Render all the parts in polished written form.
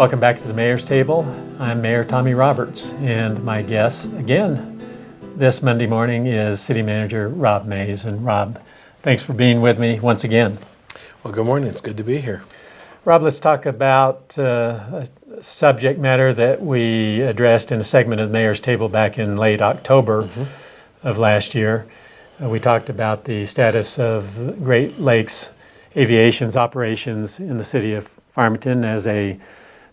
Welcome back to the Mayor's Table. I'm Mayor Tommy Roberts, and my guest again this Monday morning is City Manager Rob Mays. And Rob, thanks for being with me once again. Well, good morning. It's good to be here. Rob, let's talk about a subject matter that we addressed in a segment of the Mayor's Table back in late October of last year. We talked about the status of Great Lakes Aviation's operations in the city of Farmington as a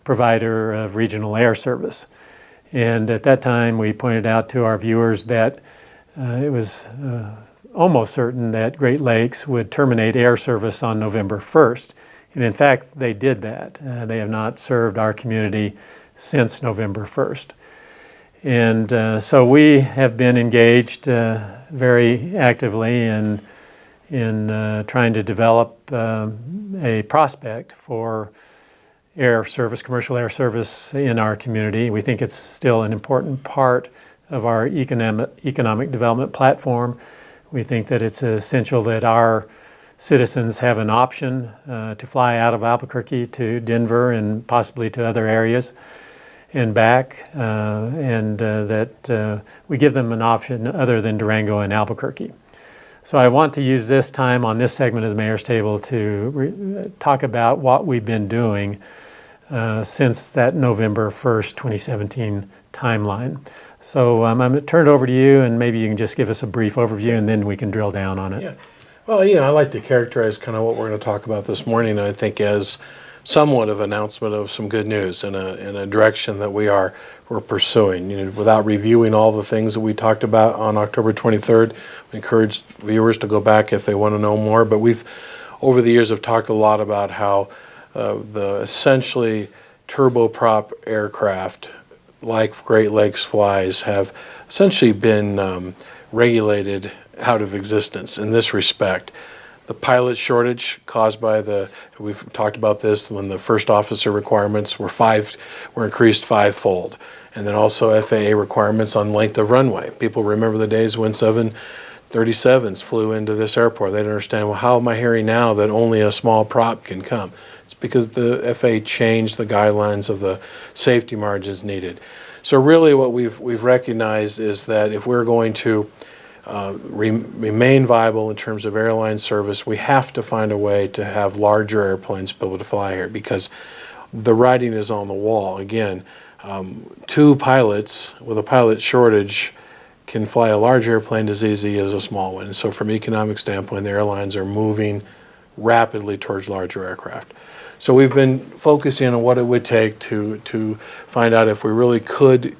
provider of regional air service. And at that time, we pointed out to our viewers that it was almost certain that Great Lakes would terminate air service on November 1st. And in fact, they did that. They have not served our community since November 1st. And so we have been engaged very actively in trying to develop a prospect for air service, commercial air service in our community. We think it's still an important part of our economic development platform. We think that it's essential that our citizens have an option to fly out of Albuquerque to Denver and possibly to other areas and back, and that we give them an option other than Durango and Albuquerque. So I want to use this time on this segment of the Mayor's Table to talk about what we've been doing since that November 1st, 2017 timeline. So I'm going to turn it over to you, and maybe you can just give us a brief overview, and then we can drill down on it. Yeah. Well, I like to characterize kind of what we're going to talk about this morning, I think, as somewhat of an announcement of some good news in a direction that we're pursuing. Without reviewing all the things that we talked about on October 23rd, we encourage viewers to go back if they want to know more. But we've, over the years, have talked a lot about how the essentially turboprop aircraft, like Great Lakes flies, have essentially been regulated out of existence in this respect. The pilot shortage caused by we've talked about this when the first officer requirements were increased fivefold. And then also FAA requirements on length of runway. People remember the days when 737s flew into this airport. They didn't understand, well, how am I hearing now that only a small prop can come? It's because the FAA changed the guidelines of the safety margins needed. So really what we've recognized is that if we're going to remain viable in terms of airline service, we have to find a way to have larger airplanes be able to fly here, because the writing is on the wall. Again, two pilots with a pilot shortage can fly a large airplane as easy as a small one. And so from an economic standpoint, the airlines are moving rapidly towards larger aircraft. So we've been focusing on what it would take to find out if we really could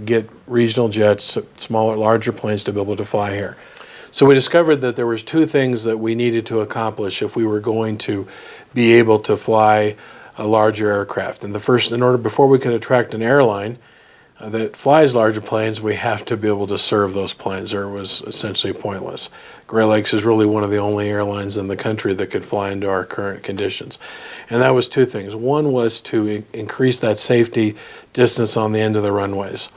get regional jets, smaller, larger planes to be able to fly here. So we discovered that there was two things that we needed to accomplish if we were going to be able to fly a larger aircraft. And before we can attract an airline that flies larger planes, we have to be able to serve those planes, or it was essentially pointless. Great Lakes is really one of the only airlines in the country that could fly into our current conditions. And that was two things. One was to increase that safety distance on the end of the runways.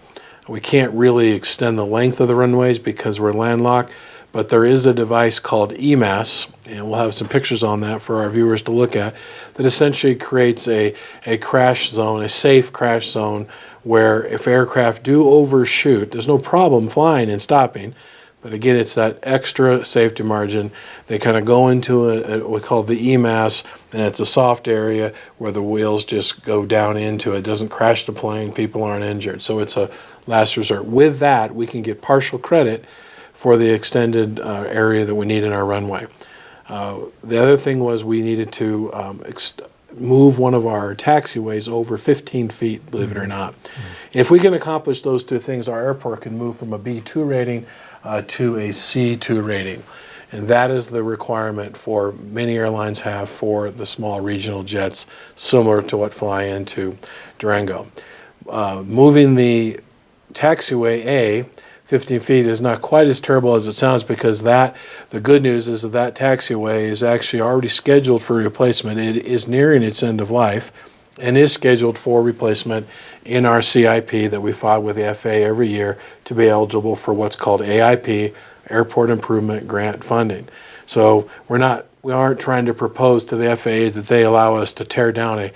We can't really extend the length of the runways because we're landlocked, but there is a device called EMAS, and we'll have some pictures on that for our viewers to look at, that essentially creates a crash zone, a safe crash zone, where if aircraft do overshoot, there's no problem flying and stopping. But again, it's that extra safety margin. They kind of go into what we call the EMAS, and it's a soft area where the wheels just go down into it. It doesn't crash the plane, people aren't injured. So it's a last resort. With that, we can get partial credit for the extended area that we need in our runway. The other thing was we needed to move one of our taxiways over 15 feet, believe it or not. If we can accomplish those two things, our airport can move from a B2 rating to a C2 rating. And that is the requirement for many airlines have for the small regional jets, similar to what fly into Durango. Moving the taxiway A 15 feet is not quite as terrible as it sounds, because the good news is that taxiway is actually already scheduled for replacement. It is nearing its end of life and is scheduled for replacement in our CIP that we file with the FAA every year to be eligible for what's called AIP, Airport Improvement Grant funding. So we aren't trying to propose to the FAA that they allow us to tear down a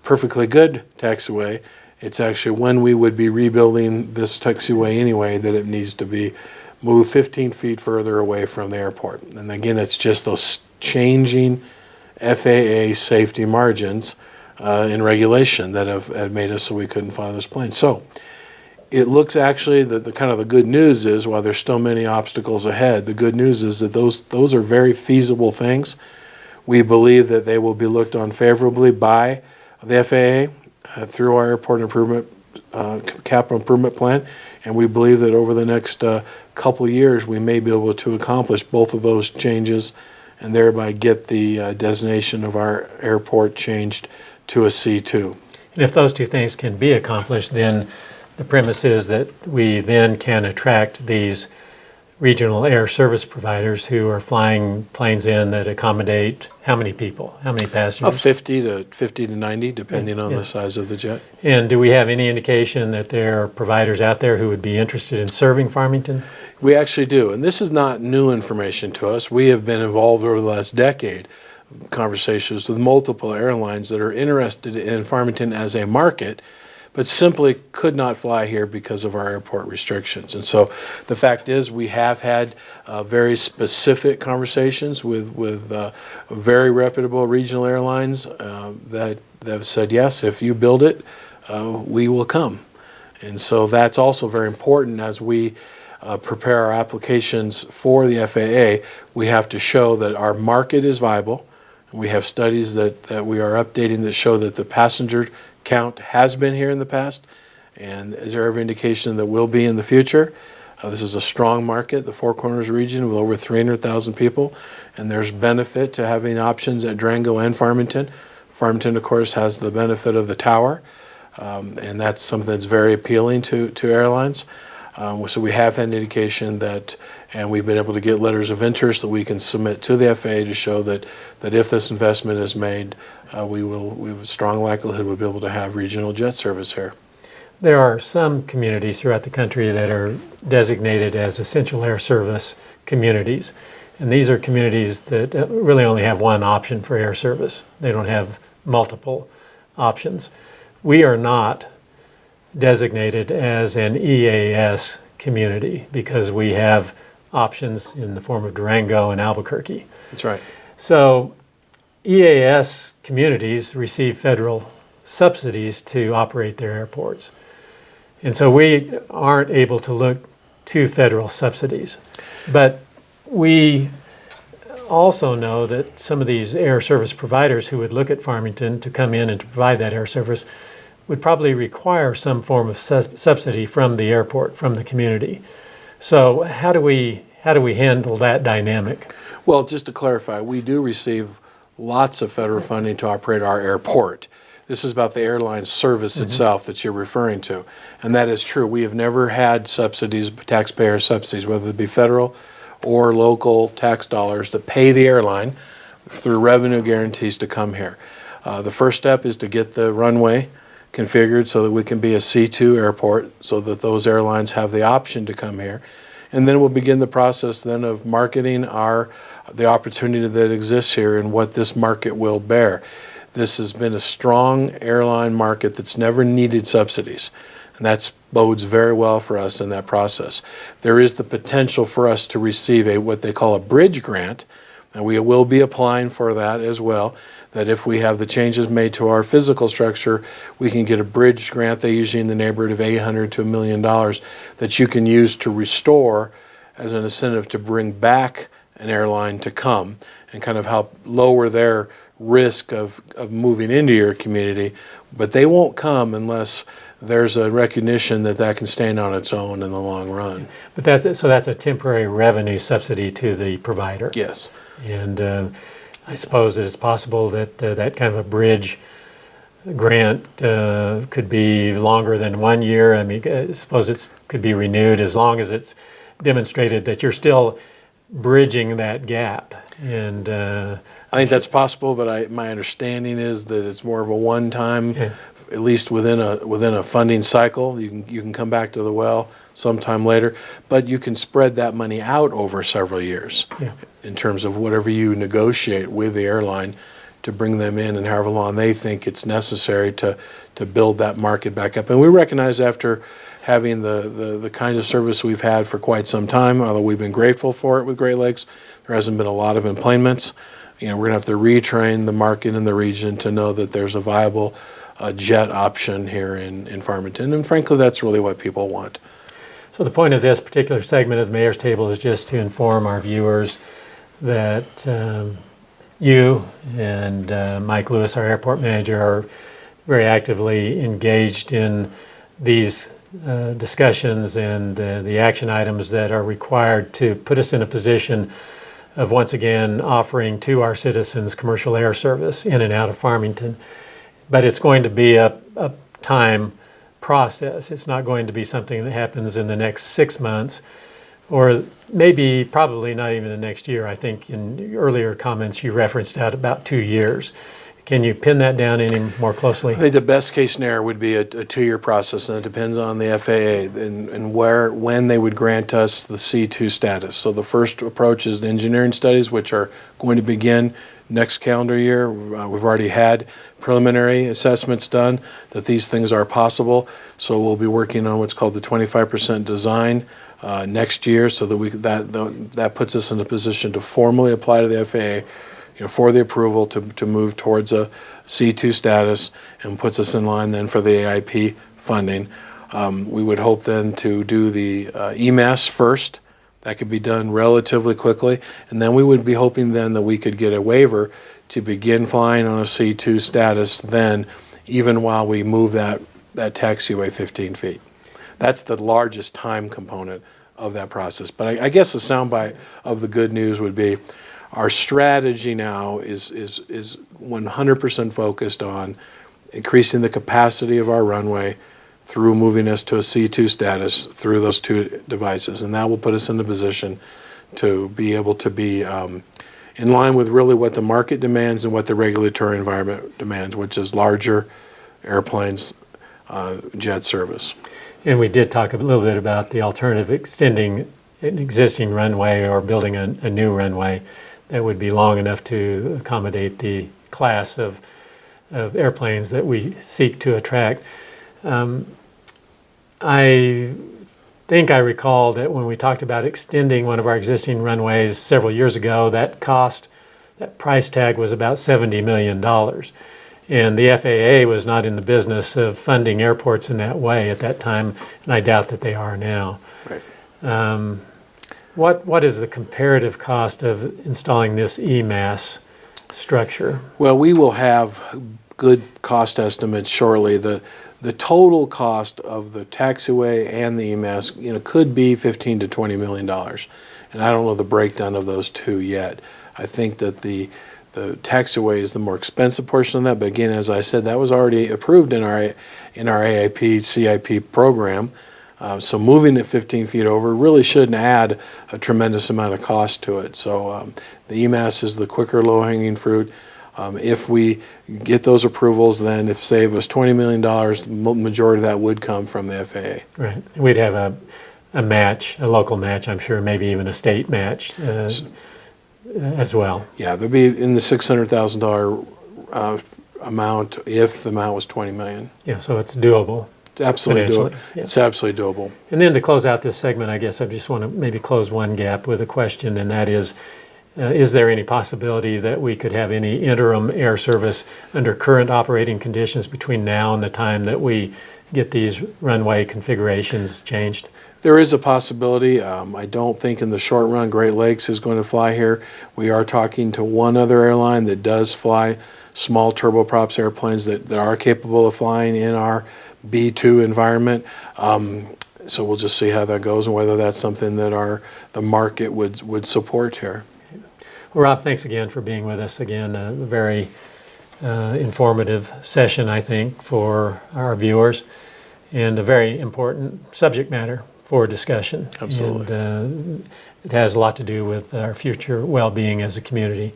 perfectly good taxiway. It's actually when we would be rebuilding this taxiway anyway that it needs to be moved 15 feet further away from the airport. And again, it's just those changing FAA safety margins in regulation that have made us so we couldn't fly those planes. So it looks actually that the kind of the good news is, while there's still many obstacles ahead, the good news is that those are very feasible things. We believe that they will be looked on favorably by the FAA through our airport improvement capital improvement plan, and we believe that over the next couple of years we may be able to accomplish both of those changes and thereby get the designation of our airport changed to a C2. And if those two things can be accomplished, then the premise is that we then can attract these regional air service providers who are flying planes in that accommodate how many people, how many passengers? 50 to 90, depending on the size of the jet. And do we have any indication that there are providers out there who would be interested in serving Farmington? We actually do, and this is not new information to us. We have been involved over the last decade in conversations with multiple airlines that are interested in Farmington as a market, but simply could not fly here because of our airport restrictions. And so the fact is we have had very specific conversations with very reputable regional airlines that have said, yes, if you build it, we will come. And so that's also very important as we prepare our applications for the FAA. We have to show that our market is viable. We have studies that we are updating that show that the passenger count has been here in the past, and is there every indication that will be in the future. This is a strong market, the Four Corners region, with over 300,000 people, and there's benefit to having options at Durango and Farmington. Farmington, of course, has the benefit of the tower, and that's something that's very appealing to airlines. So we have had an indication that, and we've been able to get letters of interest that we can submit to the FAA to show that if this investment is made, we have a strong likelihood we'll be able to have regional jet service here. There are some communities throughout the country that are designated as essential air service communities. And these are communities that really only have one option for air service. They don't have multiple options. We are not designated as an EAS community because we have options in the form of Durango and Albuquerque. That's right. So EAS communities receive federal subsidies to operate their airports. And so we aren't able to look to federal subsidies. But we also know that some of these air service providers who would look at Farmington to come in and to provide that air service would probably require some form of subsidy from the airport, from the community. So how do we handle that dynamic? Well, just to clarify, we do receive lots of federal funding to operate our airport. This is about the airline service itself that you're referring to. And that is true. We have never had subsidies, taxpayer subsidies, whether it be federal or local tax dollars to pay the airline through revenue guarantees to come here. The first step is to get the runway configured so that we can be a C2 airport so that those airlines have the option to come here. And then we'll begin the process then of marketing the opportunity that exists here and what this market will bear. This has been a strong airline market that's never needed subsidies, and that bodes very well for us in that process. There is the potential for us to receive what they call a bridge grant, and we will be applying for that as well, that if we have the changes made to our physical structure, we can get a bridge grant, they usually in the neighborhood of $800 to $1 million, that you can use to restore as an incentive to bring back an airline to come and kind of help lower their risk of moving into your community. But they won't come unless there's a recognition that can stand on its own in the long run. But that's a temporary revenue subsidy to the provider. Yes. And I suppose that it's possible that that kind of a bridge grant could be longer than 1 year. I mean, I suppose it could be renewed as long as it's demonstrated that you're still bridging that gap. And I think that's possible, but my understanding is that it's more of a one-time, at least within a funding cycle. You can come back to the well sometime later, but you can spread that money out over several years in terms of whatever you negotiate with the airline to bring them in and however long they think it's necessary to build that market back up. And we recognize after having the kind of service we've had for quite some time, although we've been grateful for it with Great Lakes, there hasn't been a lot of employments. We're going to have to retrain the market in the region to know that there's a viable jet option here in Farmington. And frankly, that's really what people want. So the point of this particular segment of the Mayor's Table is just to inform our viewers that you and Mike Lewis, our airport manager, are very actively engaged in these discussions and the action items that are required to put us in a position of once again offering to our citizens commercial air service in and out of Farmington. But it's going to be a time process. It's not going to be something that happens in the next 6 months, or maybe probably not even the next year. I think in earlier comments you referenced out about 2 years. Can you pin that down any more closely? I think the best case scenario would be a 2-year process, and it depends on the FAA and when they would grant us the C2 status. So the first approach is the engineering studies, which are going to begin next calendar year. We've already had preliminary assessments done that these things are possible. So we'll be working on what's called the 25% design next year, so that that puts us in a position to formally apply to the FAA for the approval to move towards a C2 status, and puts us in line then for the AIP funding. We would hope then to do the EMAS first. That could be done relatively quickly, and then we would be hoping then that we could get a waiver to begin flying on a C2 status then, even while we move that taxiway 15 feet. That's the largest time component of that process. But I guess the soundbite of the good news would be our strategy now is 100% focused on increasing the capacity of our runway through moving us to a C2 status through those two devices. And that will put us in a position to be able to be in line with really what the market demands and what the regulatory environment demands, which is larger airplanes, jet service. And we did talk a little bit about the alternative, extending an existing runway or building a new runway that would be long enough to accommodate the class of airplanes that we seek to attract. I think I recall that when we talked about extending one of our existing runways several years ago, that price tag was about $70 million. And the FAA was not in the business of funding airports in that way at that time, and I doubt that they are now. Right. What is the comparative cost of installing this EMAS structure? Well, we will have good cost estimates shortly. The total cost of the taxiway and the EMAS, could be $15 to $20 million, and I don't know the breakdown of those two yet. I think that the taxiway is the more expensive portion of that, but again, as I said, that was already approved in our AIP CIP program. So moving it 15 feet over really shouldn't add a tremendous amount of cost to it. So the EMAS is the quicker low-hanging fruit. If we get those approvals, then if say it was $20 million, the majority of that would come from the FAA. Right. We'd have a match, a local match, I'm sure, maybe even a state match as well. Yeah, there'd be in the $600,000 amount if the amount was $20 million. Yeah, so it's doable. It's absolutely doable. Yeah. It's absolutely doable. And then to close out this segment, I guess I just want to maybe close one gap with a question, and that is there any possibility that we could have any interim air service under current operating conditions between now and the time that we get these runway configurations changed? There is a possibility. I don't think in the short run Great Lakes is going to fly here. We are talking to one other airline that does fly small turboprops airplanes that are capable of flying in our B2 environment. So we'll just see how that goes and whether that's something that the market would support here. Well, Rob, thanks again for being with us again. A very informative session, I think, for our viewers, and a very important subject matter for discussion. Absolutely. And it has a lot to do with our future well-being as a community.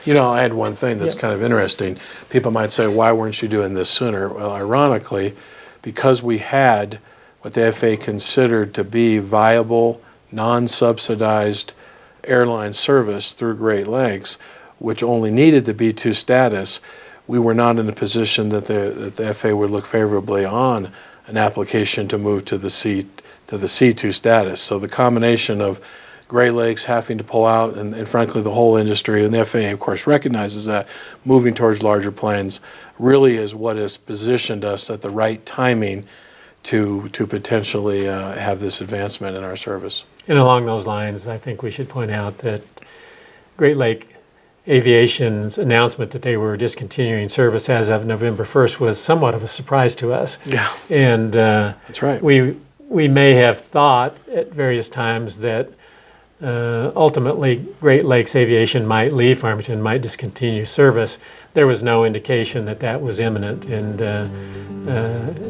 I had one thing that's kind of interesting. People might say, why weren't you doing this sooner? Well, ironically, because we had what the FAA considered to be viable, non-subsidized airline service through Great Lakes, which only needed the B2 status, we were not in a position that the FAA would look favorably on an application to move to the C2 status. So the combination of Great Lakes having to pull out, and frankly the whole industry, and the FAA of course recognizes that, moving towards larger planes really is what has positioned us at the right timing to potentially have this advancement in our service. And along those lines, I think we should point out that Great Lake Aviation's announcement that they were discontinuing service as of November 1st was somewhat of a surprise to us. Yeah, And that's right. We may have thought at various times that ultimately Great Lakes Aviation might leave Farmington, might discontinue service. There was no indication that that was imminent and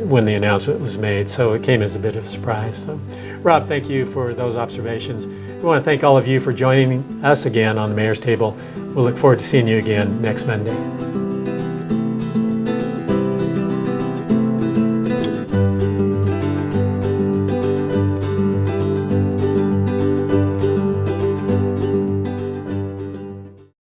when the announcement was made, so it came as a bit of a surprise. So, Rob, thank you for those observations. We want to thank all of you for joining us again on the Mayor's Table. We'll look forward to seeing you again next Monday.